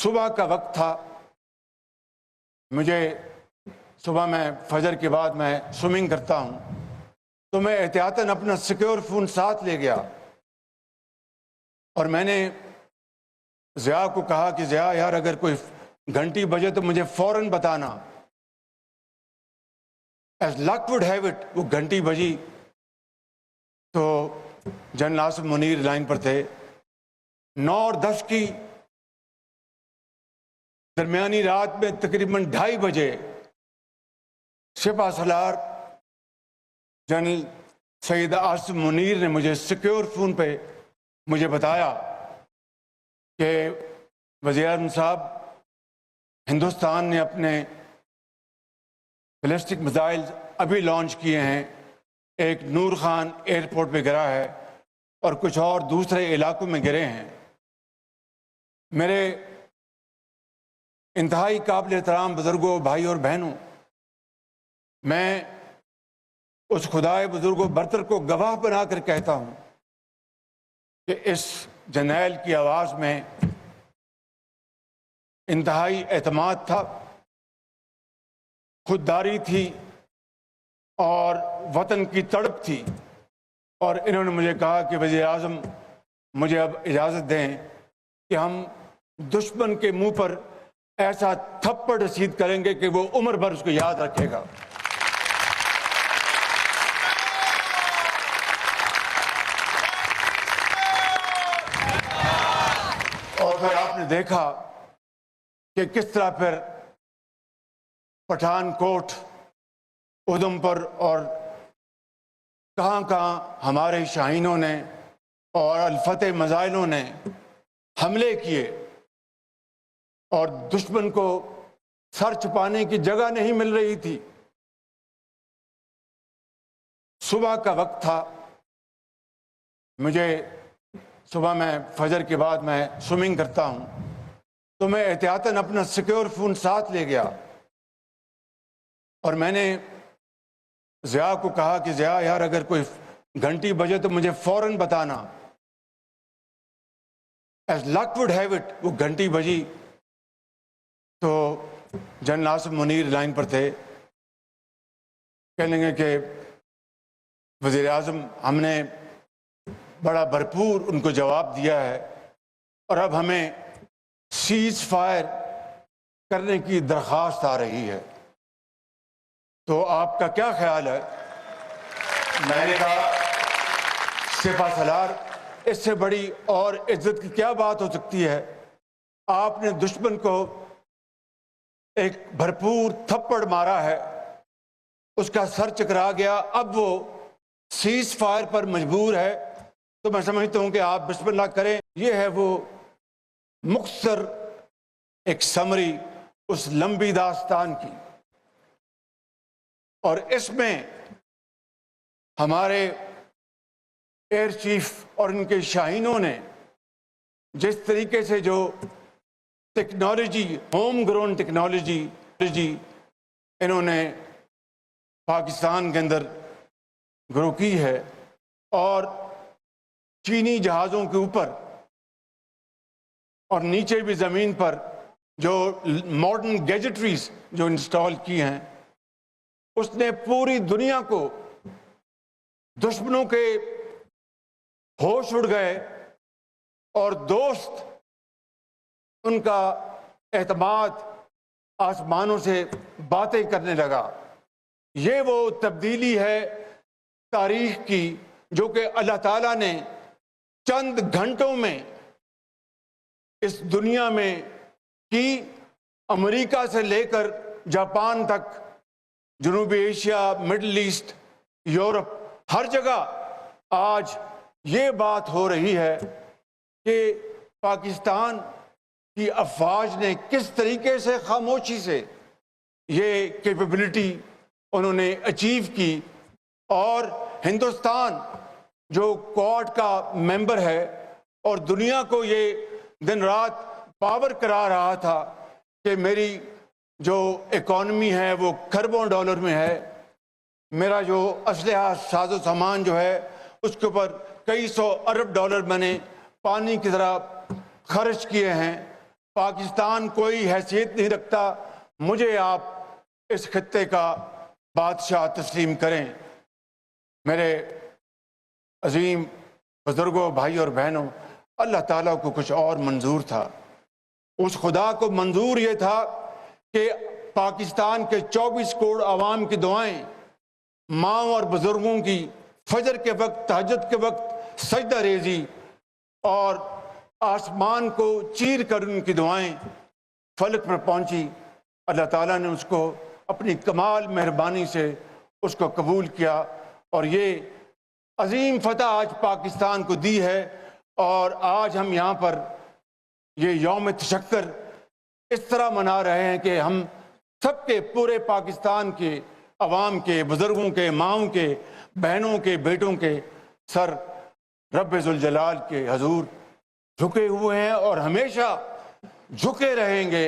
صبح کا وقت تھا. مجھے صبح میں فجر کے بعد میں سوئمنگ کرتا ہوں تو میں احتیاطاً اپنا سیکیور فون ساتھ لے گیا اور میں نے ضیاء کو کہا کہ ضیاء یار اگر کوئی گھنٹی بجے تو مجھے فوراً بتانا. As luck would have it وہ گھنٹی بجی تو جنرل آصف منیر لائن پر تھے. 9 اور 10 کی درمیانی رات میں تقریباً 2:30 بجے سپہ سالار جنرل سید آصف منیر نے مجھے سیکیور فون پہ مجھے بتایا کہ وزیر اعظم صاحب ہندوستان نے اپنے بیلسٹک میزائل ابھی لانچ کیے ہیں. ایک نور خان ایئرپورٹ پہ گرا ہے اور کچھ اور دوسرے علاقوں میں گرے ہیں. میرے انتہائی قابل احترام بزرگوں، بھائی اور بہنوں، میں اس خدائے بزرگ و برتر کو گواہ بنا کر کہتا ہوں کہ اس جرنیل کی آواز میں انتہائی اعتماد تھا، خودداری تھی اور وطن کی تڑپ تھی. اور انہوں نے مجھے کہا کہ وزیر اعظم مجھے اب اجازت دیں کہ ہم دشمن کے منہ پر ایسا تھپڑ رسید کریں گے کہ وہ عمر بھر اس کو یاد رکھے گا. اور پھر آپ نے دیکھا کہ کس طرح پھر پٹھان کوٹ، ادھمپور اور کہاں کہاں ہمارے شاہینوں نے اور الفتح میزائلوں نے حملے کیے اور دشمن کو سر چھپانے کی جگہ نہیں مل رہی تھی. صبح کا وقت تھا. مجھے صبح میں فجر کے بعد میں سوئمنگ کرتا ہوں تو میں احتیاطاً اپنا سیکیور فون ساتھ لے گیا اور میں نے ضیاء کو کہا کہ ضیاء یار اگر کوئی گھنٹی بجے تو مجھے فوراً بتانا. As luck would have it وہ گھنٹی بجی تو جنرل آصف منیر لائن پر تھے. کہنے لگے کہ وزیر اعظم ہم نے بڑا بھرپور ان کو جواب دیا ہے اور اب ہمیں سیز فائر کرنے کی درخواست آ رہی ہے، تو آپ کا کیا خیال ہے؟ میں نے کہا سپہ سالار اس سے بڑی اور عزت کی کیا بات ہو سکتی ہے. آپ نے دشمن کو ایک بھرپور تھپڑ مارا ہے، اس کا سر چکرا گیا، اب وہ سیز فائر پر مجبور ہے، تو میں سمجھتا ہوں کہ آپ بسم اللہ کریں. یہ ہے وہ مختصر ایک سمری اس لمبی داستان کی، اور اس میں ہمارے ایئر چیف اور ان کے شاہینوں نے جس طریقے سے جو ٹیکنالوجی، ہوم گرون ٹیکنالوجی انہوں نے پاکستان کے اندر گرو کی ہے اور چینی جہازوں کے اوپر اور نیچے بھی زمین پر جو ماڈرن گیجٹریز جو انسٹال کی ہیں، اس نے پوری دنیا کو، دشمنوں کے ہوش اڑ گئے اور دوست ان کا اعتماد آسمانوں سے باتیں کرنے لگا. یہ وہ تبدیلی ہے تاریخ کی جو کہ اللہ تعالیٰ نے چند گھنٹوں میں اس دنیا میں کی. امریکہ سے لے کر جاپان تک، جنوبی ایشیا، مڈل ایسٹ، یورپ، ہر جگہ آج یہ بات ہو رہی ہے کہ پاکستان کی افواج نے کس طریقے سے خاموشی سے یہ کیپیبلٹی انہوں نے اچیو کی، اور ہندوستان جو کوڈ کا ممبر ہے اور دنیا کو یہ دن رات پاور کرا رہا تھا کہ میری جو اکانومی ہے وہ کھربوں ڈالر میں ہے، میرا جو اسلحہ ساز و سامان جو ہے اس کے اوپر کئی سو ارب ڈالر میں نے پانی کی طرح خرچ کیے ہیں، پاکستان کوئی حیثیت نہیں رکھتا، مجھے آپ اس خطے کا بادشاہ تسلیم کریں۔ میرے عظیم بزرگوں، بھائی اور بہنوں، اللہ تعالیٰ کو کچھ اور منظور تھا۔ اس خدا کو منظور یہ تھا کہ پاکستان کے 24 کروڑ عوام کی دعائیں، ماؤں اور بزرگوں کی فجر کے وقت، تہجد کے وقت سجدہ ریزی اور آسمان کو چیر کر ان کی دعائیں فلک پر پہنچی۔ اللہ تعالیٰ نے اس کو اپنی کمال مہربانی سے اس کو قبول کیا، اور یہ عظیم فتح آج پاکستان کو دی ہے۔ اور آج ہم یہاں پر یہ یوم تشکر اس طرح منا رہے ہیں کہ ہم سب کے، پورے پاکستان کے عوام کے، بزرگوں کے، ماؤں کے، بہنوں کے، بیٹوں کے سر رب ذوالجلال کے حضور جھکے ہوئے ہیں اور ہمیشہ جھکے رہیں گے۔